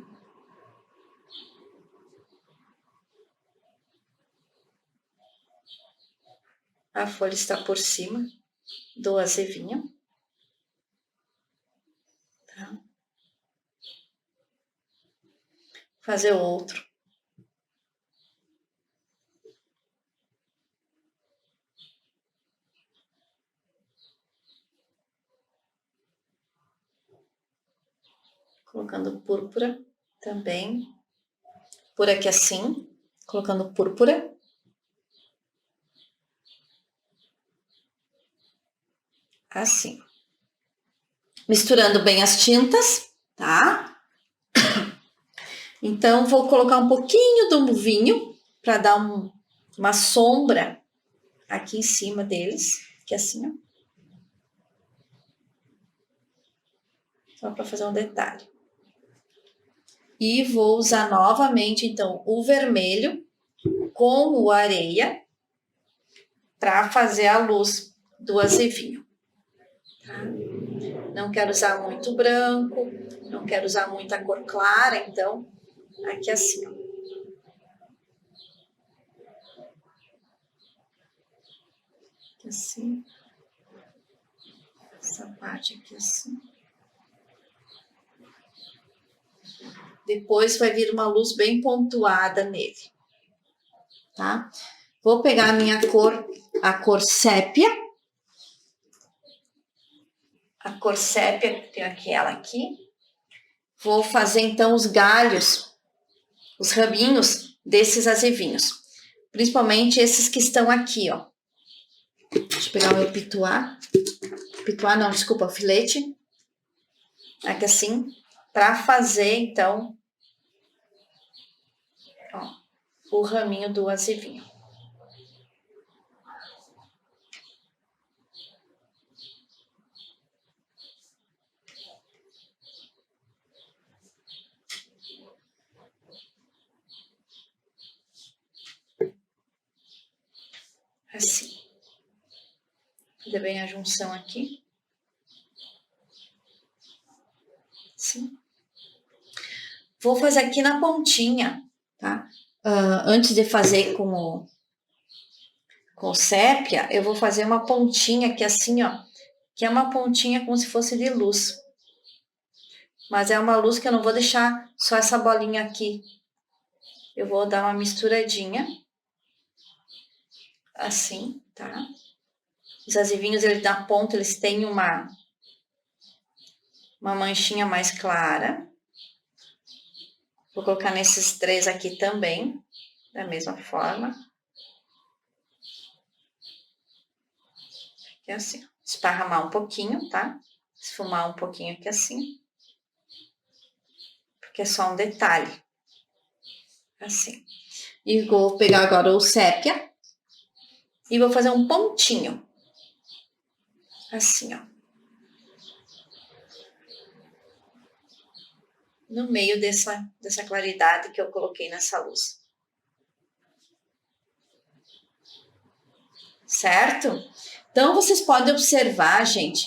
A: A folha está por cima do azevinho. Tá? Fazer outro. Colocando púrpura também. Por aqui assim, colocando púrpura. Assim. Misturando bem as tintas, tá? Então, vou colocar um pouquinho do vinho para dar uma sombra aqui em cima deles, que é assim, ó. Só para fazer um detalhe. E vou usar novamente, então, o vermelho com o areia para fazer a luz do azevinho. Tá? Não quero usar muito branco, não quero usar muita cor clara, então, aqui assim, ó. Aqui assim. Essa parte aqui assim. Depois vai vir uma luz bem pontuada nele, tá? Vou pegar a minha cor a cor sépia. A cor sépia, tenho aqui ela aqui. Vou fazer então os galhos, os raminhos desses azevinhos. Principalmente esses que estão aqui, ó. Deixa eu pegar o meu pituá. Pituá não, desculpa, filete. Aqui assim, para fazer então, ó, o raminho do azevinho. Assim. Fazer bem a junção aqui. Assim. Vou fazer aqui na pontinha, tá? Antes de fazer com o sépia, eu vou fazer uma pontinha aqui assim, ó. Que é uma pontinha como se fosse de luz. Mas é uma luz que eu não vou deixar só essa bolinha aqui. Eu vou dar uma misturadinha. Assim, tá? Os azevinhos, eles na ponta, eles têm uma manchinha mais clara. Vou colocar nesses 3 aqui também, da mesma forma. Aqui assim, esparramar um pouquinho, tá? Esfumar um pouquinho aqui assim. Porque é só um detalhe. Assim. E vou pegar agora o sépia. E vou fazer um pontinho. Assim, ó. No meio dessa claridade que eu coloquei nessa luz. Certo? Então, vocês podem observar, gente,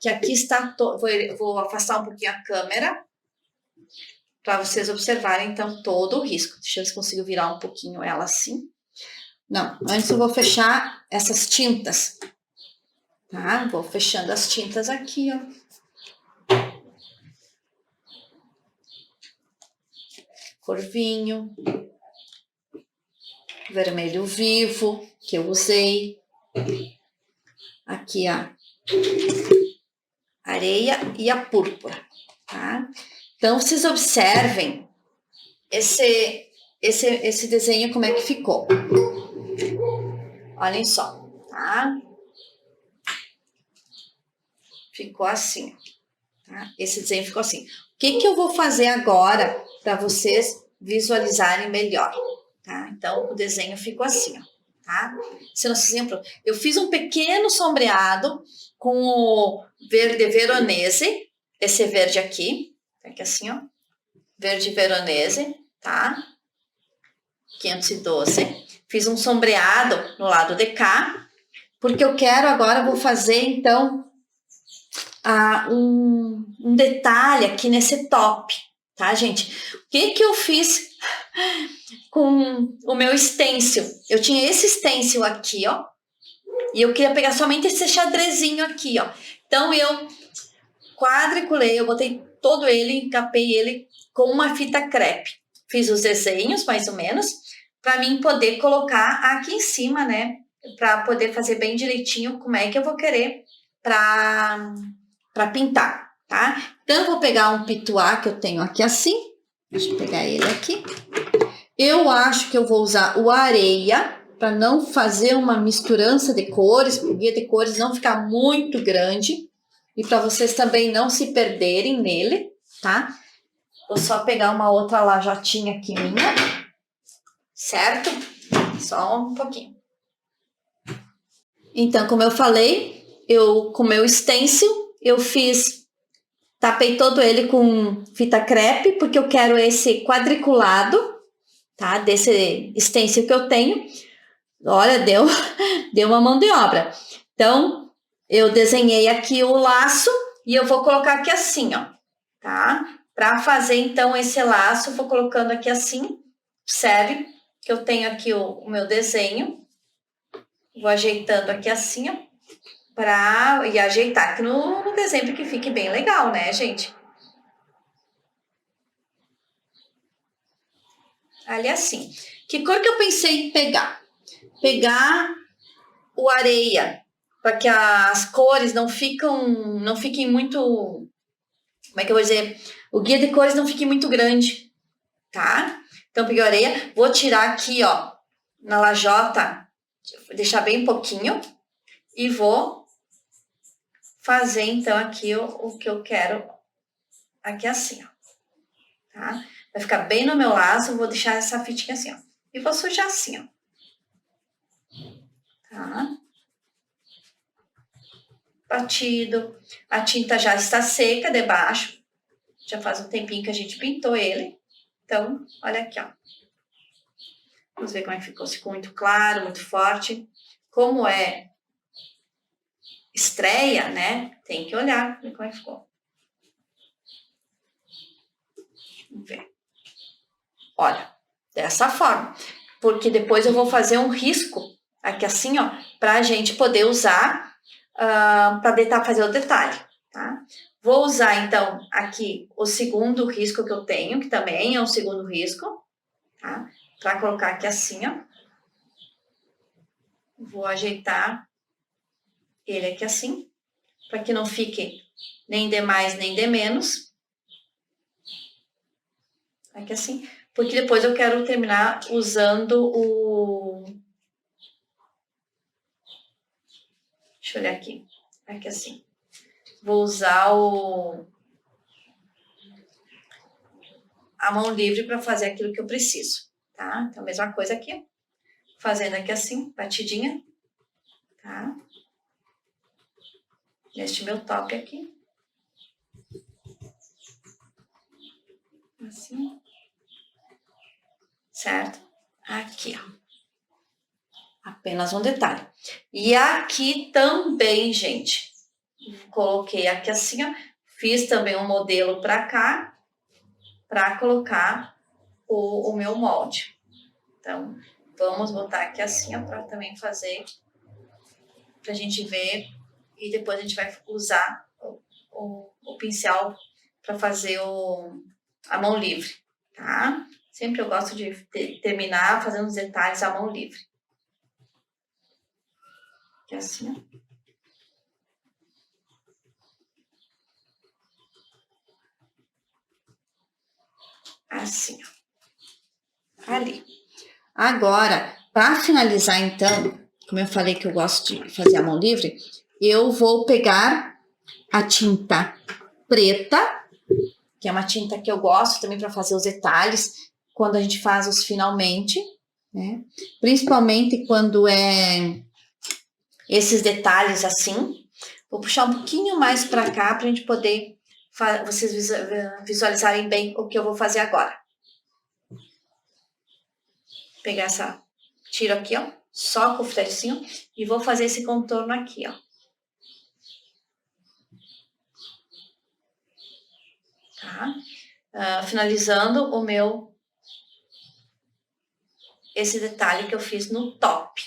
A: que aqui está... Vou afastar um pouquinho a câmera para vocês observarem, então, todo o risco. Deixa eu ver se consigo virar um pouquinho ela assim. Não, antes eu vou fechar essas tintas, tá? Vou fechando as tintas aqui, ó. Corvinho. Vermelho vivo, que eu usei. Aqui a areia e a púrpura, tá? Então, vocês observem esse desenho, como é que ficou. Olhem só, tá? Ficou assim, tá? Esse desenho ficou assim. O que eu vou fazer agora para vocês visualizarem melhor, tá? Então, o desenho ficou assim, ó, tá? Esse nosso exemplo, eu fiz um pequeno sombreado com o verde veronese, esse verde aqui assim, ó, verde veronese, tá? 512. Fiz um sombreado no lado de cá, porque eu quero agora, vou fazer então um detalhe aqui nesse top, tá, gente? O que eu fiz com o meu stencil? Eu tinha esse stencil aqui, ó, e eu queria pegar somente esse xadrezinho aqui, ó. Então, eu quadriculei, eu botei todo ele, encapei ele com uma fita crepe. Fiz os desenhos, mais ou menos, para mim poder colocar aqui em cima, né? Para poder fazer bem direitinho como é que eu vou querer para pintar, tá? Então, eu vou pegar um pituá que eu tenho aqui assim. Deixa eu pegar ele aqui. Eu acho que eu vou usar o areia para não fazer uma misturança de cores, para o guia de cores não ficar muito grande e para vocês também não se perderem nele, tá? Vou só pegar uma outra lajotinha aqui minha, certo? Só um pouquinho. Então, como eu falei, com o meu stencil, eu tapei todo ele com fita crepe, porque eu quero esse quadriculado, tá? Desse stencil que eu tenho. Olha, deu uma mão de obra. Então, eu desenhei aqui o laço e eu vou colocar aqui assim, ó, tá? Para fazer, então, esse laço, vou colocando aqui assim, observe que eu tenho aqui o meu desenho. Vou ajeitando aqui assim, ó, e ajeitar aqui no desenho, que fique bem legal, né, gente? Ali assim. Que cor que eu pensei em pegar? Pegar o areia, para que as cores não fiquem muito, como é que eu vou dizer? O guia de cores não fique muito grande, tá? Então, peguei a areia, vou tirar aqui, ó, na lajota, deixar bem pouquinho, e vou fazer, então, aqui o que eu quero, aqui assim, ó, tá? Vai ficar bem no meu laço, vou deixar essa fitinha assim, ó, e vou sujar assim, ó, tá? Batido, a tinta já está seca debaixo, já faz um tempinho que a gente pintou ele, então, olha aqui, ó. Vamos ver como é que ficou, se ficou muito claro, muito forte. Como é estreia, né? Tem que olhar como é que ficou. Vamos ver. Olha, dessa forma. Porque depois eu vou fazer um risco aqui assim, ó, pra gente poder usar para fazer o detalhe, tá? Vou usar, então, aqui o segundo risco que eu tenho, que também é um segundo risco, tá? Pra colocar aqui assim, ó. Vou ajeitar ele aqui assim, para que não fique nem de mais, nem de menos. Aqui assim, porque depois eu quero terminar usando o... Deixa eu olhar aqui. Aqui assim. Vou usar a mão livre para fazer aquilo que eu preciso, tá? Então, mesma coisa aqui. Fazendo aqui assim, batidinha, tá? Neste meu top aqui. Assim. Certo? Aqui, ó. Apenas um detalhe. E aqui também, gente, coloquei aqui assim, ó. Fiz também um modelo para cá, para colocar o meu molde. Então, vamos botar aqui assim, ó, para também fazer, pra gente ver. E depois a gente vai usar o pincel para fazer a mão livre, tá? Sempre eu gosto de terminar fazendo os detalhes à mão livre. Que é assim, ó. Assim, ó. Ali. Agora, para finalizar, então, como eu falei que eu gosto de fazer a mão livre, eu vou pegar a tinta preta, que é uma tinta que eu gosto também para fazer os detalhes, quando a gente faz os finalmente, né? Principalmente quando é esses detalhes assim. Vou puxar um pouquinho mais para cá para a gente poder vocês visualizarem bem o que eu vou fazer agora. Pegar essa, tiro aqui, ó, só com o fletezinho e vou fazer esse contorno aqui, ó. Tá? Finalizando o meu, esse detalhe que eu fiz no top.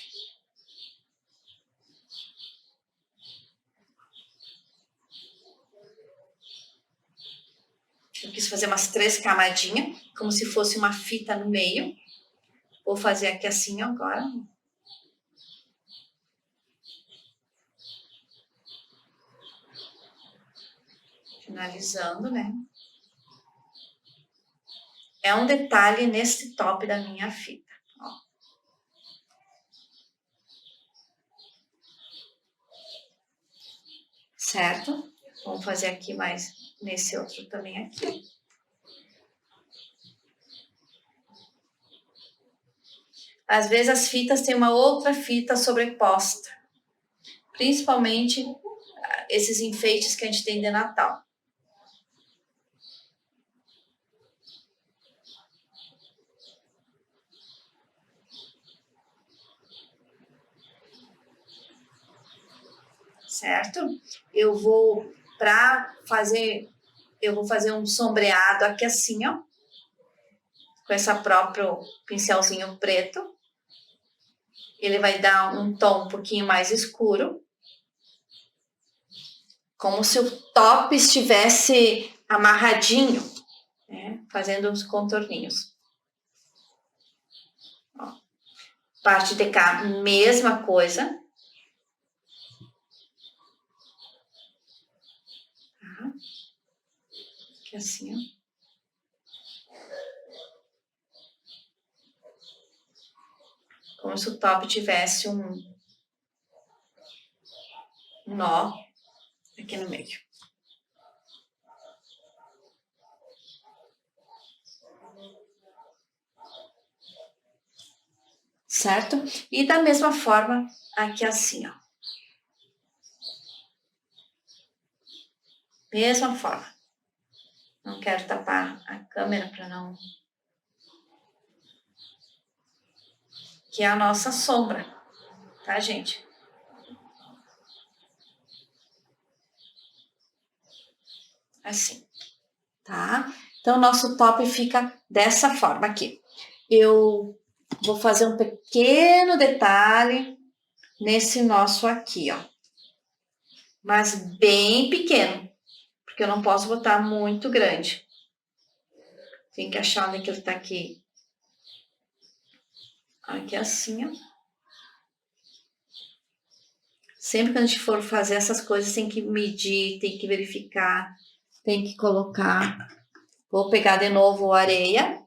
A: Eu quis fazer umas 3 camadinhas, como se fosse uma fita no meio. Vou fazer aqui assim agora. Finalizando, né? É um detalhe nesse top da minha fita, ó. Certo? Vamos fazer aqui mais nesse outro também aqui. Às vezes as fitas têm uma outra fita sobreposta. Principalmente esses enfeites que a gente tem de Natal. Certo? Eu vou fazer um sombreado aqui assim, ó. Com esse próprio pincelzinho preto. Ele vai dar um tom um pouquinho mais escuro. Como se o top estivesse amarradinho, né? Fazendo os contorninhos. Ó. Parte de cá, mesma coisa. Aqui assim, ó. Como se o top tivesse um nó aqui no meio. Certo? E da mesma forma, aqui assim, ó. Mesma forma. Não quero tapar a câmera para não... Que é a nossa sombra, tá, gente? Assim, tá? Então, o nosso top fica dessa forma aqui. Eu vou fazer um pequeno detalhe nesse nosso aqui, ó. Mas bem pequeno, porque eu não posso botar muito grande. Tem que achar onde que ele tá aqui. Aqui assim, ó. Sempre que a gente for fazer essas coisas, tem que medir, tem que verificar, tem que colocar. Vou pegar de novo a areia.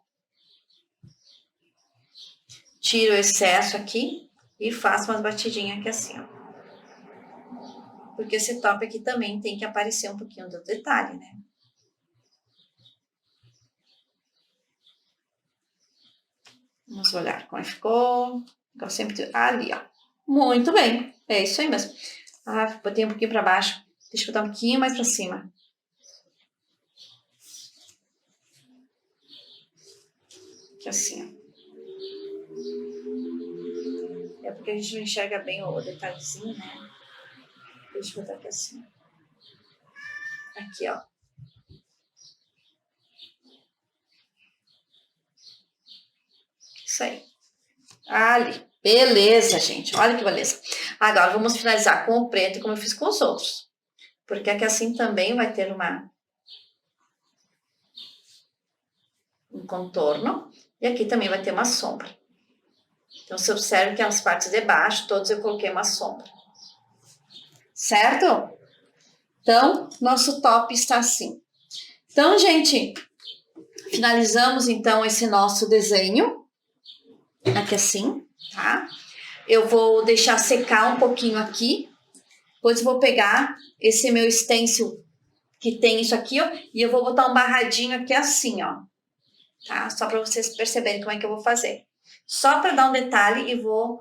A: Tiro o excesso aqui e faço umas batidinhas aqui assim, ó. Porque esse top aqui também tem que aparecer um pouquinho do detalhe, né? Vamos olhar como ficou. Eu sempre... Ali, ó. Muito bem. É isso aí mesmo. Ah, botei um pouquinho para baixo. Deixa eu botar um pouquinho mais para cima. Aqui assim, ó. É porque a gente não enxerga bem o detalhezinho, né? Deixa eu botar aqui assim. Aqui, ó. Isso aí. Ali. Beleza, gente. Olha que beleza. Agora, vamos finalizar com o preto, como eu fiz com os outros. Porque aqui assim também vai ter um contorno. E aqui também vai ter uma sombra. Então, você observa que as partes de baixo, todos eu coloquei uma sombra. Certo? Então, nosso top está assim. Então, gente, finalizamos então esse nosso desenho. Aqui assim, tá? Eu vou deixar secar um pouquinho aqui. Depois eu vou pegar esse meu stencil que tem isso aqui, ó. E eu vou botar um barradinho aqui assim, ó. Tá? Só para vocês perceberem como é que eu vou fazer. Só para dar um detalhe e vou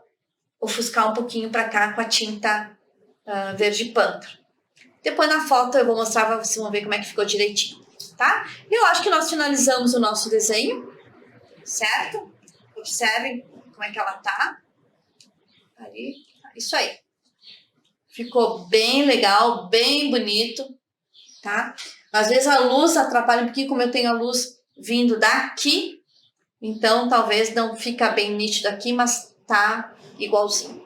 A: ofuscar um pouquinho para cá com a tinta verde pântano. Depois na foto eu vou mostrar para vocês, vão ver como é que ficou direitinho, tá? E eu acho que nós finalizamos o nosso desenho, certo? Observem como é que ela tá. Ali, isso aí. Ficou bem legal, bem bonito, tá? Às vezes a luz atrapalha um pouquinho, como eu tenho a luz vindo daqui, então talvez não fica bem nítido aqui, mas tá igualzinho.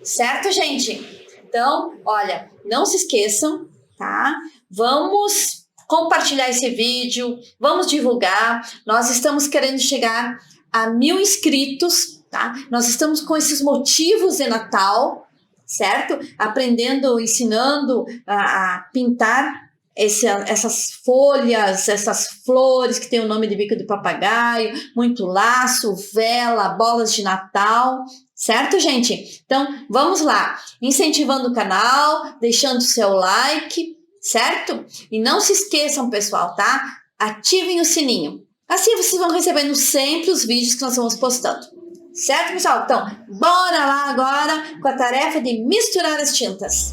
A: Certo, gente? Então, olha, não se esqueçam, tá? Vamos compartilhar esse vídeo, vamos divulgar. Nós estamos querendo chegar a 1000 inscritos, tá? Nós estamos com esses motivos de Natal, certo? Aprendendo, ensinando a pintar essas folhas, essas flores que tem o nome de bico de papagaio, muito laço, vela, bolas de Natal, certo, gente? Então, vamos lá, incentivando o canal, deixando seu like, certo? E não se esqueçam, pessoal, tá? Ativem o sininho. Assim vocês vão recebendo sempre os vídeos que nós vamos postando. Certo, pessoal? Então, bora lá agora com a tarefa de misturar as tintas.